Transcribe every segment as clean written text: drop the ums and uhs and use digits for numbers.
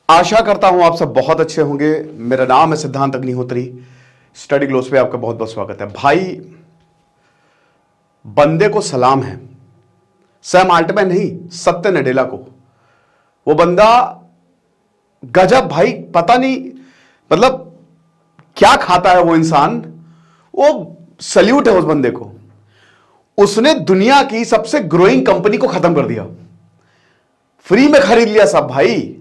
आशा करता हूं आप सब बहुत अच्छे होंगे। मेरा नाम है सिद्धांत अग्निहोत्री। स्टडी ग्लोस पे आपका बहुत बहुत स्वागत है। भाई, बंदे को सलाम है, सैम आल्टमैन नहीं, सत्य नडेला को। वो बंदा गजब भाई, पता नहीं मतलब क्या खाता है वो इंसान। वो सल्यूट है उस बंदे को। उसने दुनिया की सबसे ग्रोइंग कंपनी को खत्म कर दिया, फ्री में खरीद लिया सब भाई।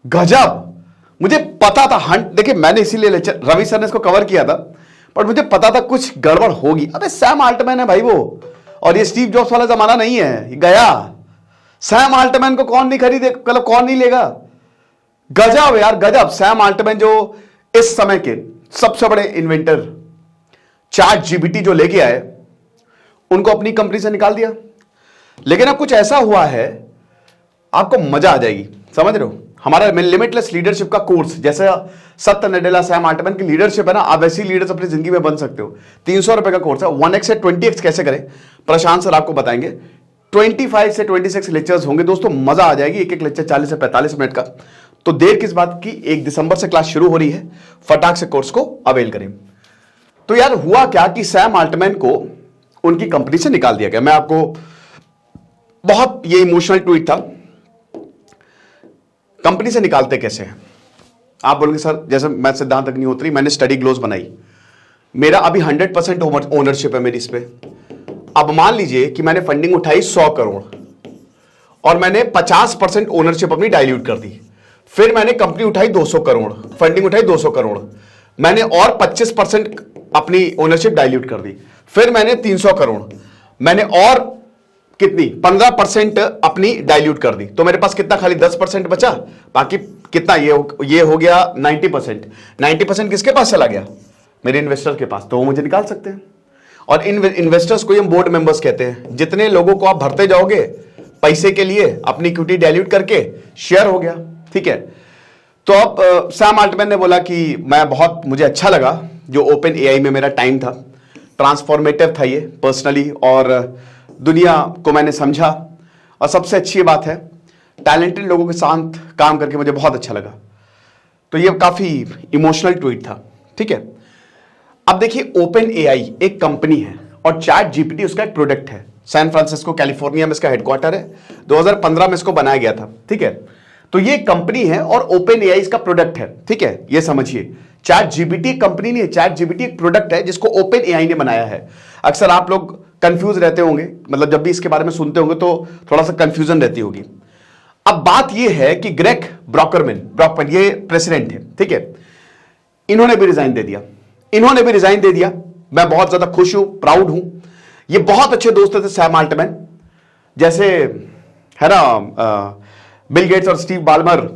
गजब। मुझे पता था, हंट देखिए, मैंने इसीलिए लेक्चर रवि सर ने इसको कवर किया था, पर मुझे पता था कुछ गड़बड़ होगी। अबे सैम आल्टमैन है भाई वो, और ये स्टीव जॉब्स वाला जमाना नहीं है, ये गया। सैम आल्टमैन को कौन नहीं खरीदे, मतलब कौन नहीं लेगा। गजब यार, गजब। सैम आल्टमैन जो इस समय के सबसे बड़े इन्वेंटर, चैट जीपीटी जो लेके आए, उनको अपनी कंपनी से निकाल दिया। लेकिन अब कुछ ऐसा हुआ है, आपको मजा आ जाएगी, समझ रहे हो। हमारा लिमिटलेस लीडरशिप का कोर्स, जैसे सत्य नडेला सैम आल्टमैन की लीडरशिप है ना, आप वैसी लीडर्स अपनी जिंदगी में बन सकते हो। 300 रुपए का कोर्स है। 1x से 20x कैसे करें, प्रशांत सर आपको बताएंगे। 25 से 26 लेक्चर्स होंगे दोस्तों, मजा आ जाएगी। एक एक लेक्चर 40 से 45 मिनट का। तो देर किस बात की, 1 दिसंबर से क्लास शुरू हो रही है, फटाक से कोर्स को अवेल करें। तो यार हुआ क्या कि सैम आल्टमैन को उनकी कंपनी से निकाल दिया गया। मैं आपको, बहुत ये इमोशनल ट्वीट था। कंपनी से निकालते कैसे हैं आप बोलेंगे सर, जैसे मैं सिद्धांत अग्निहोत्री, मैंने स्टडी ग्लोस बनाई, मेरा अभी 100% ओनरशिप है मेरी इस पे। अब मान लीजिए कि मैंने फंडिंग उठाई 100 करोड़ और मैंने 50% ओनरशिप अपनी डाइल्यूट कर दी। फिर मैंने कंपनी उठाई 200 करोड़, फंडिंग उठाई 200 करोड़, मैंने और 25% अपनी ओनरशिप डाइल्यूट कर दी। फिर मैंने 300 करोड़, मैंने और कितनी 15% अपनी डाइल्यूट कर दी। तो मेरे पास कितना, खाली 10% बचा। बाकी कितना, ये हो गया 90%। 90% किसके पास चला गया, मेरे इन्वेस्टर के पास। तो वो मुझे निकाल सकते हैं। और इन इन्वेस्टर्स को हम बोर्ड मेंबर्स कहते हैं। जितने लोगों को आप भरते जाओगे पैसे के लिए, अपनी इक्विटी डाइल्यूट करके शेयर हो गया, ठीक है। तो अब सैम आल्टमैन ने बोला कि मुझे अच्छा लगा जो ओपन एआई में मेरा टाइम था, ट्रांसफॉर्मेटिव था ये पर्सनली, और दुनिया को मैंने समझा। और सबसे अच्छी बात है, टैलेंटेड लोगों के साथ काम करके मुझे बहुत अच्छा लगा। तो ये काफी इमोशनल ट्वीट था, ठीक है। अब देखिए, ओपन एआई एक कंपनी है और चैट जीपीटी उसका एक प्रोडक्ट है। सैन फ्रांसिस्को कैलिफोर्निया में इसका हेडक्वार्टर है। 2015 में इसको बनाया गया था, ठीक है। तो ये कंपनी है और ओपन एआई इसका प्रोडक्ट है, ठीक है। ये समझिए, चैट जीपीटी एक कंपनी नहीं है, चैट जीपीटी एक प्रोडक्ट है जिसको ओपन एआई ने बनाया है। अक्सर आप लोग कंफ्यूज रहते होंगे, मतलब जब भी इसके बारे में सुनते होंगे तो थोड़ा सा कंफ्यूजन रहती होगी। अब बात यह है कि ग्रेग ब्रॉकमैन ये प्रेसिडेंट है, ठीक है। इन्होंने भी रिजाइन दे दिया। मैं बहुत ज्यादा खुश हूं, प्राउड हूं। ये बहुत अच्छे दोस्त थे सैम आल्टमैन, जैसे है ना बिल गेट्स और स्टीव बाल्मर,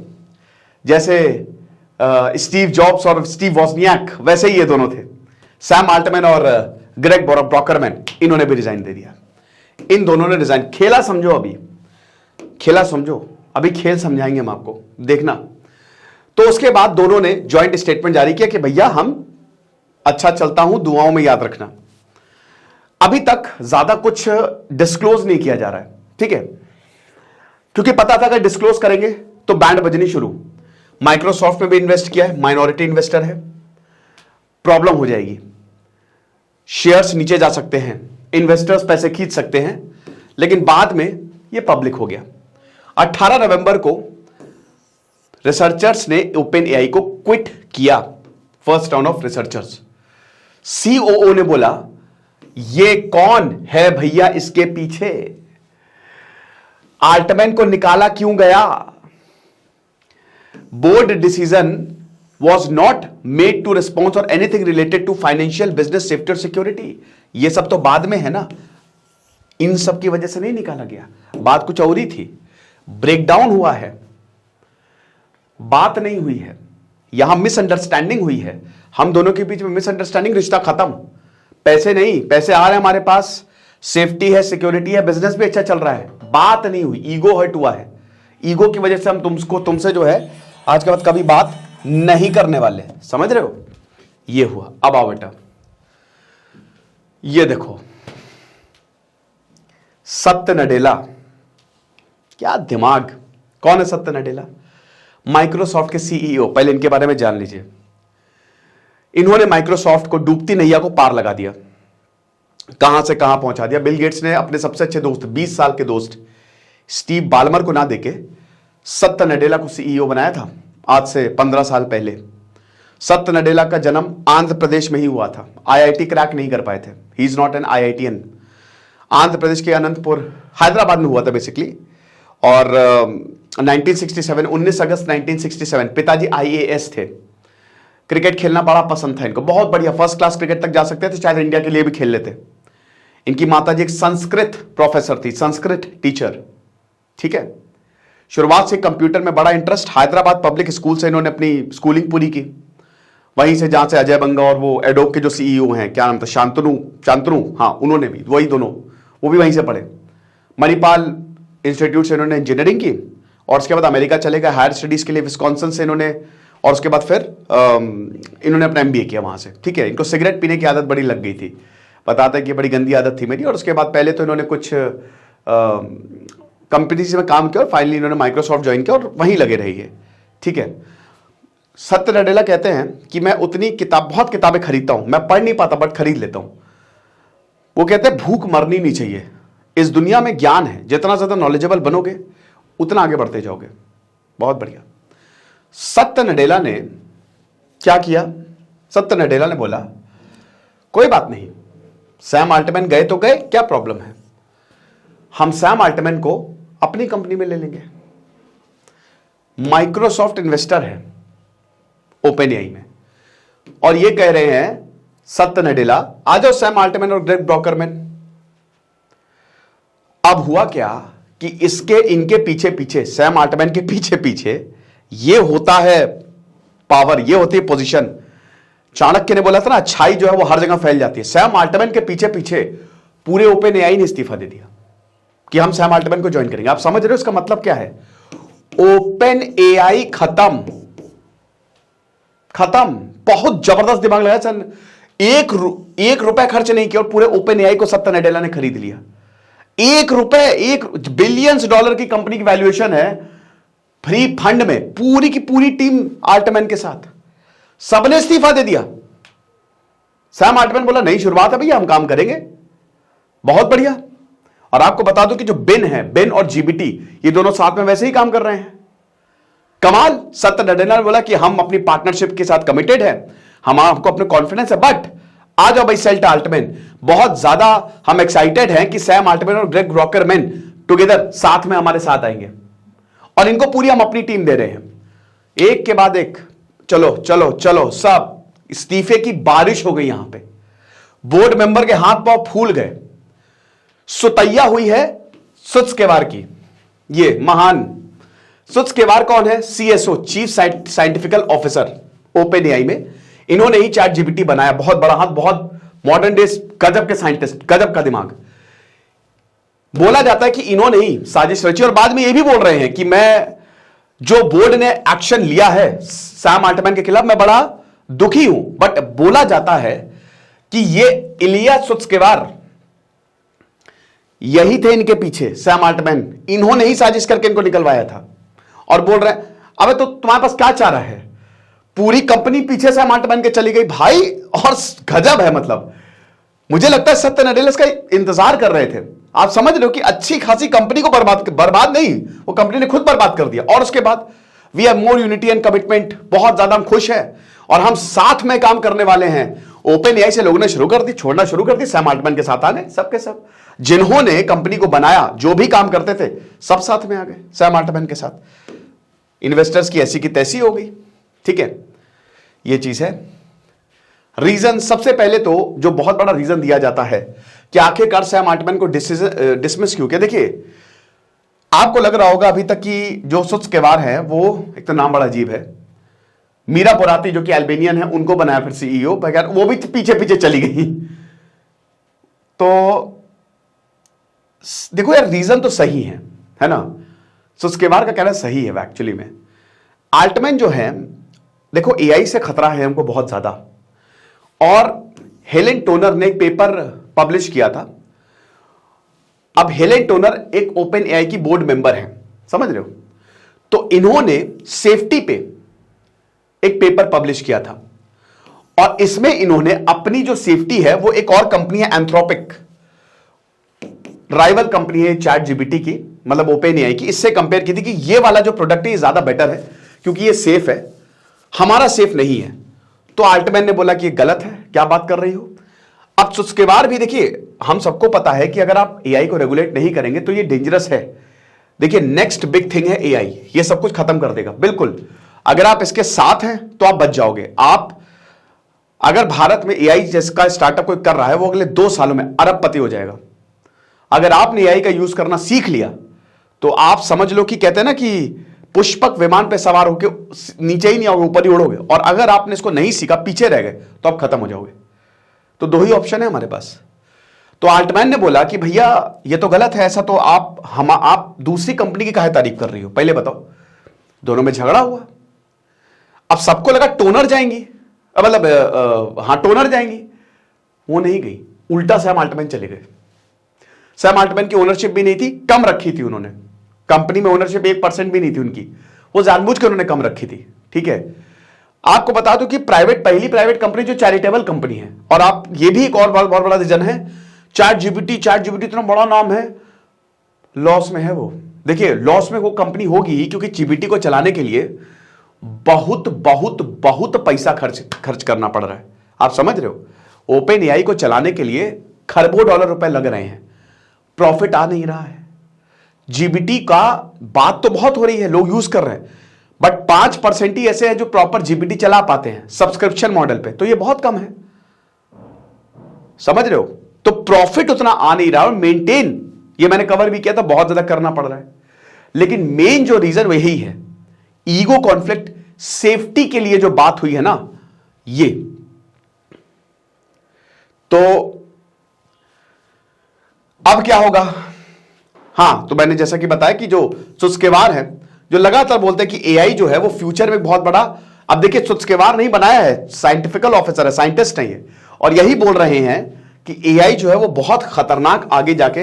जैसे स्टीव जॉब्स और स्टीव वॉजनियाक, वैसे ही ये दोनों थे। सैम आल्टमैन और ग्रेग ब्रॉकरमैन, इन्होंने भी रिजाइन दे दिया। इन दोनों ने रिजाइन, खेला समझो, अभी खेल समझाएंगे हम आपको, देखना। तो उसके बाद दोनों ने जॉइंट स्टेटमेंट जारी किया कि भैया हम अच्छा चलता हूं, दुआओं में याद रखना। अभी तक ज्यादा कुछ डिस्क्लोज नहीं किया जा रहा है, ठीक है, क्योंकि पता था अगर डिस्क्लोज करेंगे तो बैंड बजनी शुरू। माइक्रोसॉफ्ट में भी इन्वेस्ट किया है, माइनॉरिटी इन्वेस्टर है, प्रॉब्लम हो जाएगी। शेयर्स नीचे जा सकते हैं, इन्वेस्टर्स पैसे खींच सकते हैं, लेकिन बाद में यह पब्लिक हो गया। 18 नवंबर को रिसर्चर्स ने ओपन एआई को क्विट किया, first round of researchers. COO ने बोला ये कौन है भैया इसके पीछे, आल्टमैन को निकाला क्यों गया। Board decision was not made to response or anything related to financial business safety और security। ये सब तो बाद में है ना, इन सब की वजह से नहीं निकाला गया। बात कुछ और ही थी, ब्रेकडाउन हुआ है, बात नहीं हुई है, यहां मिसअंडरस्टैंडिंग हुई है। हम दोनों के बीच में मिसअंडरस्टैंडिंग, रिश्ता खत्म। पैसे नहीं, पैसे आ रहे हैं हमारे पास, सेफ्टी है, सिक्योरिटी है, बिजनेस भी अच्छा चल रहा है, बात नहीं हुई, ईगो हर्ट हुआ है। ईगो की वजह से हम तुमसे जो है आज के बाद कभी बात नहीं करने वाले, समझ रहे हो। ये हुआ। अब आओ बेटा, ये देखो सत्य नडेला, क्या दिमाग। कौन है सत्य नडेला? माइक्रोसॉफ्ट के सीईओ, पहले इनके बारे में जान लीजिए। इन्होंने माइक्रोसॉफ्ट को डूबती नैया को पार लगा दिया, कहां से कहां पहुंचा दिया। बिल गेट्स ने अपने सबसे अच्छे दोस्त, 20 साल के दोस्त स्टीव बालमर को ना देके सत्य नडेला को सीईओ बनाया था आज से 15 साल पहले। सत्य नडेला का जन्म आंध्र प्रदेश में ही हुआ था, आईआईटी क्रैक नहीं कर पाए थे, he is not an IITian. Andhra Pradesh के अनंतपुर, हैदराबाद में हुआ था बेसिकली। और 1967, 19 अगस्त 1967 पिताजी आईएएस थे। क्रिकेट खेलना बड़ा पसंद था इनको, बहुत बढ़िया, फर्स्ट क्लास क्रिकेट तक जा सकते थे, शायद इंडिया के लिए भी खेल लेते। इनकी माताजी एक संस्कृत प्रोफेसर थी, संस्कृत टीचर, ठीक है। शुरुआत से कंप्यूटर में बड़ा इंटरेस्ट, हैदराबाद पब्लिक स्कूल से इन्होंने अपनी स्कूलिंग पूरी की, वहीं से जहां से अजय बंगा और वो एडोब के जो सीईओ हैं, क्या नाम था, शांतनु, हाँ उन्होंने भी, वही दोनों, वो भी वहीं से पढ़े। मणिपाल इंस्टीट्यूट से इन्होंने इंजीनियरिंग की और उसके बाद अमेरिका चले गए हायर स्टडीज के लिए, विस्कॉन्सिन से इन्होंने, और उसके बाद फिर इन्होंने अपना एमबीए किया वहां से, ठीक है। इनको सिगरेट पीने की आदत बड़ी लग गई थी, बताते हैं कि बड़ी गंदी आदत थी मेरी। और उसके बाद पहले तो इन्होंने कुछ कंपनीज में काम किया और फाइनली इन्होंने माइक्रोसॉफ्ट ज्वाइन किया और वहीं लगे रहिए, ठीक है। सत्य नडेला कहते हैं कि मैं उतनी बहुत किताबें खरीदता हूं, मैं पढ़ नहीं पाता बट खरीद लेता हूं। वो कहते हैं भूख मरनी नहीं चाहिए, इस दुनिया में ज्ञान है, जितना ज्यादा नॉलेजेबल बनोगे उतना आगे बढ़ते जाओगे। बहुत बढ़िया। सत्य नडेला ने क्या किया? सत्य नडेला ने बोला कोई बात नहीं, सैम अल्टमैन गए तो गए, क्या प्रॉब्लम है, हम सैम अल्टमैन को अपनी कंपनी में ले लेंगे। माइक्रोसॉफ्ट इन्वेस्टर है ओपन एआई में और ये कह रहे हैं सत्य नडेला आ जाओ सैम अल्टमैन और ग्रेग ब्रॉकरमैन। अब हुआ क्या कि इनके पीछे पीछे, सैम अल्टमैन के पीछे पीछे ये होता है पावर, ये होती है पोजीशन। चाणक्य ने बोला था ना, अच्छाई जो है वो हर जगह फैल जाती है। सैम अल्टमैन के पीछे पीछे पूरे ओपन एआई ने इस्तीफा दे दिया कि हम सैम अल्टमैन को ज्वाइन करेंगे। आप समझ रहे हो इसका मतलब क्या है? ओपन एआई खत्म, बहुत जबरदस्त दिमाग लगाया सन। एक रुपए खर्च नहीं किया और पूरे ओपन एआई को सत्य नडेला ने खरीद लिया। एक बिलियंस डॉलर की कंपनी की वैल्यूएशन है, फ्री फंड में, पूरी की पूरी टीम अल्टमैन के साथ, सबने इस्तीफा दे दिया। सैम अल्टमैन बोला नहीं, शुरुआत है भैया, हम काम करेंगे। बहुत बढ़िया। और आपको बता दूं कि जो बेन और जीबीटी, ये दोनों साथ में वैसे ही काम कर रहे हैं। कमाल। सत्य नडेला ने बोला कि हम अपनी पार्टनरशिप के साथ कमिटेड है, हमको अपने कॉन्फिडेंस है, बट आ जाओ भाई सेल्ट अल्टमैन, बहुत ज्यादा हम एक्साइटेड हैं कि सैम अल्टमैन और ग्रेग ब्रॉकरमैन टुगेदर साथ में हमारे साथ आएंगे और इनको पूरी हम अपनी टीम दे रहे हैं। एक के बाद एक, चलो चलो चलो, सब इस्तीफे की बारिश हो गई। यहां पे बोर्ड मेंबर के हाथ पांव फूल गए। सुतैया हुई है सुत्स्केवार की, ये महान सुत्स्केवार कौन है? CSO, chief scientifical officer open AI में। इन्होंने ही चैट जीपीटी बनाया, बहुत बड़ा हाथ, बहुत मॉडर्न डेज, गजब के साइंटिस्ट, गजब का दिमाग। बोला जाता है कि इन्होंने ही साजिश रची और बाद में ये भी बोल रहे हैं कि मैं, जो बोर्ड ने एक्शन लिया है सैम अल्टमैन के खिलाफ, मैं बड़ा दुखी हूं। बट बोला जाता है कि ये इलिया सुत्स्केवार यही थे इनके पीछे, सैम अल्टमैन, इन्होंने ही साजिश करके इनको निकलवाया था। और बोल रहे हैं अबे तो तुम्हारे पास क्या चाह रहा है, पूरी कंपनी पीछे सैम अल्टमैन के चली गई भाई। और गजब है, मतलब मुझे लगता है सत्य नडेला इसका इंतजार कर रहे थे। आप समझ रहे हो कि अच्छी खासी कंपनी को बर्बाद नहीं, वो कंपनी ने खुद बर्बाद कर दिया। और उसके बाद we have more unity and commitment, बहुत ज्यादा हम खुश हैं और हम साथ में काम करने वाले हैं। ओपन एआई से लोगों ने शुरू कर दी, छोड़ना शुरू कर दी, सैम अल्टमैन के साथ आ गए। सबके सब जिन्होंने कंपनी को बनाया, जो भी काम करते थे, सब साथ में आ गए सैम अल्टमैन के साथ। इन्वेस्टर्स की ऐसी की तैसी हो गई, ठीक है। ये चीज है। रीजन, सबसे पहले तो जो बहुत बड़ा रीजन दिया जाता है कि आखिरकार सैम अल्टमैन को डिसमिस क्यों किया। देखिए, आपको लग रहा होगा अभी तक कि जो सुत्स्केवार है वो, एक तो नाम बड़ा अजीब है, मीरा पोराती जो कि अल्बेनियन है, उनको बनाया फिर सीईओ, बगैर वो भी पीछे पीछे चली गई। तो देखो यार, रीजन तो सही है ना, सुत्स्केवार का कहना सही है एक्चुअली में। अल्टमैन जो है, देखो एआई से खतरा है हमको बहुत ज्यादा। और हेलेन टोनर ने एक पेपर पब्लिश किया था। अब हेलेन टोनर एक ओपन एआई की बोर्ड मेंबर है, समझ रहे हो? तो इन्होंने सेफ्टी पे एक पेपर पब्लिश किया था और इसमें इन्होंने अपनी जो सेफ्टी है वो एक और कंपनी है एंथ्रोपिक, राइवल कंपनी है चैट जीपीटी की, मतलब ओपन एआई की, इससे कंपेयर की थी कि ये वाला जो प्रोडक्ट है ये ज्यादा बेटर है क्योंकि ये सेफ है, हमारा सेफ नहीं है। तो आल्टमैन ने बोला कि ये गलत है, क्या बात कर रही हो। अब उसके बाद भी देखिए, हम सबको पता है कि अगर आप एआई को रेगुलेट नहीं करेंगे तो ये डेंजरस है। देखिए नेक्स्ट बिग थिंग है एआई, ये सब कुछ खत्म कर देगा बिल्कुल। अगर आप इसके साथ हैं तो आप बच जाओगे। आप अगर भारत में एआई जिसका स्टार्टअप कोई कर रहा है वो अगले 2 सालों में अरबपति हो जाएगा। अगर आपने एआई का यूज करना सीख लिया तो आप समझ लो कि कहते हैं ना कि पुष्पक विमान पे सवार होकर नीचे ही नहीं आओगे, ऊपर ही उड़ोगे। और अगर आपने इसको नहीं सीखा, पीछे रह गए, तो आप खत्म हो जाओगे। तो 2 ही ऑप्शन है हमारे पास। तो आल्टमैन ने बोला कि भैया ये तो गलत है, ऐसा तो आप दूसरी कंपनी की काहे तारीफ कर रही हो, पहले बताओ। दोनों में झगड़ा हुआ। अब सबको लगा टोनर जाएंगी, मतलब हाँ टोनर जाएंगी, वो नहीं गई, उल्टा सैम आल्टमैन चले गए। सैम आल्टमैन की ओनरशिप भी नहीं थी, कम रखी थी उन्होंने, कंपनी में ओनरशिप 1% भी नहीं थी उनकी, वो जानबूझ के उन्होंने कम रखी थी। ठीक है, आपको बता दूं कि पहली प्राइवेट कंपनी जो चैरिटेबल कंपनी है, और आप ये भी एक और बहुत बड़ा रीजन है, चैट जीपीटी इतना बड़ा नाम है, लॉस में है वो। देखिए लॉस में वो कंपनी होगी ही क्योंकि जीपीटी को चलाने के लिए बहुत बहुत बहुत पैसा खर्च करना पड़ रहा है। आप समझ रहे हो, ओपन एआई को चलाने के लिए खरबों डॉलर रुपए लग रहे हैं, प्रॉफिट आ नहीं रहा है। जीपीटी का बात तो बहुत हो रही है, लोग यूज कर रहे हैं, बट 5% ही ऐसे हैं जो प्रॉपर जीपीटी चला पाते हैं सब्सक्रिप्शन मॉडल पे, तो ये बहुत कम है। समझ रहे हो, तो प्रॉफिट उतना आ नहीं रहा और मेंटेन, ये मैंने कवर भी किया था, बहुत ज्यादा करना पड़ रहा है। लेकिन मेन जो रीजन वही है, ईगो कॉन्फ्लिक्ट, सेफ्टी के लिए जो बात हुई है ना, ये तो अब क्या होगा। हां, तो मैंने जैसा कि बताया कि जो सुस्केवार है, जो लगातार बोलते हैं कि एआई जो है वो फ्यूचर में बहुत बड़ा, अब देखिए सुस्केवार नहीं बनाया है, साइंटिफिकल ऑफिसर है, साइंटिस्ट नहीं है, और यही बोल रहे हैं कि एआई जो है वो बहुत खतरनाक आगे जाके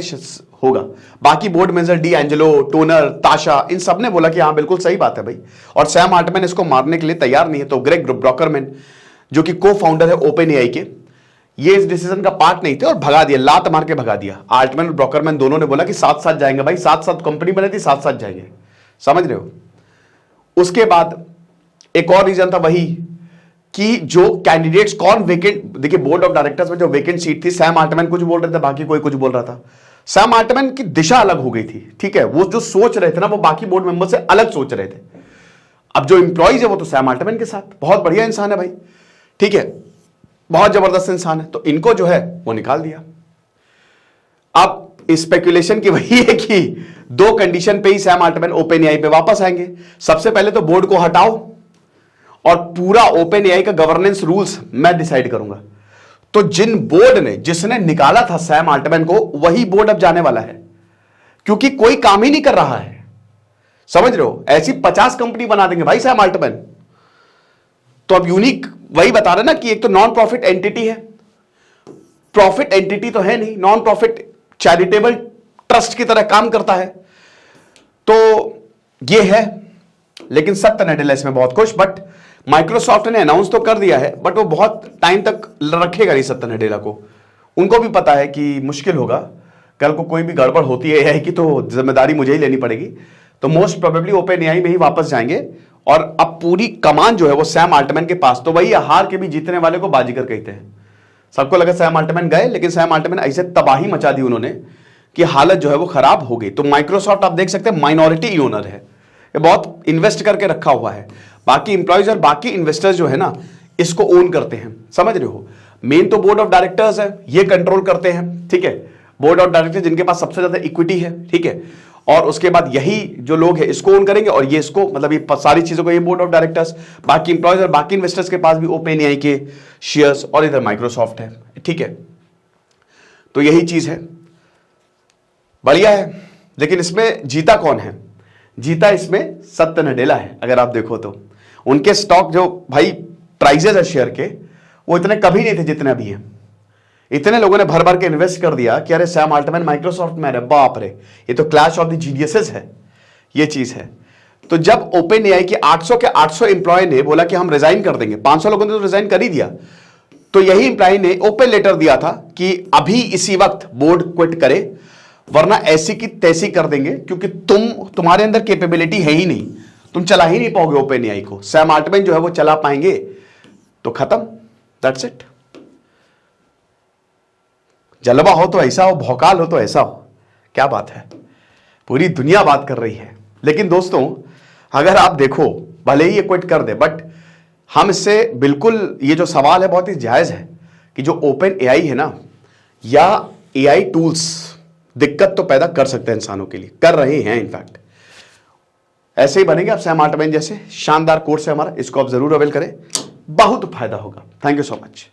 होगा। बाकी board member D Angelo, toner, ताशा, इन सब ने बोला कि हाँ बिल्कुल सही बात है भाई, और सैम आल्टमैन इसको मारने के लिए तैयार नहीं है। तो ग्रेग ब्रोकरमैन जो कि को फाउंडर है ओपन एआई के, ये इस डिसीजन का पार्ट नहीं थे और भगा दिया, लात मार के भगा दिया। आल्टमैन और ब्रोकरमैन दोनों ने बोला कि साथ साथ जाएंगे भाई, साथ साथ कंपनी बनी थी, साथ साथ जाएंगे। समझ रहे हो। उसके बाद एक और रीजन था वही कि जो कैंडिडेट्स कौन वेकेंट, देखिए बोर्ड ऑफ डायरेक्टर्स में जो वेकेंट सीट थी, सैम आल्टमैन कुछ बोल रहे थे, बाकी कोई कुछ बोल रहा था। सैम आल्टमैन की दिशा अलग हो गई थी, ठीक है, वो जो सोच रहे थे ना वो बाकी बोर्ड मेंबर से अलग सोच रहे थे। अब जो इंप्लॉइज है वो तो सैम आल्टमैन के साथ, बहुत बढ़िया इंसान है भाई, ठीक है, बहुत जबरदस्त इंसान है, तो इनको जो है वो निकाल दिया। अब स्पेकुलेशन की वही है कि 2 कंडीशन पे ही सैम आल्टमैन ओपन एआई पे वापस आएंगे। सबसे पहले तो बोर्ड को हटाओ और पूरा ओपन एआई का गवर्नेंस रूल्स मैं डिसाइड करूंगा। तो जिन बोर्ड ने, जिसने निकाला था सैम आल्टमैन को, वही बोर्ड अब जाने वाला है, क्योंकि कोई काम ही नहीं कर रहा है। समझ रहे हो, ऐसी 50 कंपनी बना देंगे भाई सैम आल्टमैन। तो अब यूनिक वही बता रहे ना कि एक तो नॉन प्रॉफिट एंटिटी है, प्रॉफिट एंटिटी तो है नहीं, नॉन प्रॉफिट चैरिटेबल ट्रस्ट की तरह काम करता है, तो ये है। लेकिन सत्य नडेला इसमें बहुत खुश, बट माइक्रोसॉफ्ट ने अनाउंस तो कर दिया है, बट वो बहुत टाइम तक रखेगा नहीं सत्य नडेला को। उनको भी पता है कि मुश्किल होगा, कल को कोई भी गड़बड़ होती है एआई की तो जिम्मेदारी मुझे ही लेनी पड़ेगी। तो मोस्ट प्रोबेबली ओपन एआई में ही वापस जाएंगे और अब पूरी कमान जो है वो सैम आल्टमैन के पास। तो वही हार के भी जीतने वाले को बाजीगर कहते हैं। सबको लगा सैम आल्टमैन गए, लेकिन सैम आल्टमैन ऐसे तबाही मचा दी उन्होंने कि हालत जो है वो खराब हो गई। तो माइक्रोसॉफ्ट आप देख सकते हैं माइनॉरिटी ओनर है, ये बहुत इन्वेस्ट करके रखा हुआ है। बाकी इंप्लॉइज और बाकी इन्वेस्टर्स जो है ना, इसको ओन करते हैं। समझ रहे हो, मेन तो बोर्ड ऑफ डायरेक्टर्स है, ये कंट्रोल करते हैं, ठीक है, बोर्ड ऑफ डायरेक्टर्स जिनके पास सबसे ज्यादा इक्विटी है, ठीक है, और उसके बाद यही जो लोग हैं इसको ओन करेंगे, और ये इसको, मतलब ये सारी चीजों को ये बोर्ड ऑफ डायरेक्टर्स, बाकी इंप्लॉइज और बाकी इन्वेस्टर्स के पास भी ओपन एआई के शेयर्स, और इधर माइक्रोसॉफ्ट है, ठीक है। तो यही चीज है, बढ़िया है। लेकिन इसमें जीता कौन है? जीता इसमें सत्य नडेला है। अगर आप देखो तो उनके स्टॉक जो भाई प्राइजेस है शेयर के, वो इतने कभी नहीं थे जितने अभी हैं। इतने लोगों ने भर भर के इन्वेस्ट कर दिया कि अरे सैम आल्टमैन माइक्रोसॉफ्ट में, अरे बाप रे, ये तो क्लैश ऑफ द जीनियसेस है, ये चीज है। तो जब ओपन एआई के 800 के 800 एम्प्लॉय ने बोला कि हम रिजाइन कर देंगे, 500 लोगों ने तो रिजाइन कर ही दिया, तो यही एम्प्लॉय ने ओपन लेटर दिया था कि अभी इसी वक्त बोर्ड क्विट करे, वरना ऐसी की तैसी कर देंगे, क्योंकि तुम्हारे अंदर कैपेबिलिटी है ही नहीं, तुम चला ही नहीं पाओगे ओपन एआई को। सैम आल्टमैन जो है वो चला पाएंगे तो खत्म, दैट्स इट। जलवा हो तो ऐसा हो, भौकाल हो तो ऐसा हो, क्या बात है, पूरी दुनिया बात कर रही है। लेकिन दोस्तों अगर आप देखो, भले ही ये क्विट कर दे, बट हम इससे बिल्कुल, ये जो सवाल है बहुत ही जायज है कि जो ओपन एआई है ना, या एआई टूल्स दिक्कत तो पैदा कर सकते हैं इंसानों के लिए, कर रहे हैं इनफैक्ट। ऐसे ही बनेंगे आप सैम आल्टमैन जैसे। शानदार कोर्स है हमारा, इसको आप जरूर अवेल करें, बहुत फायदा होगा। Thank you so much.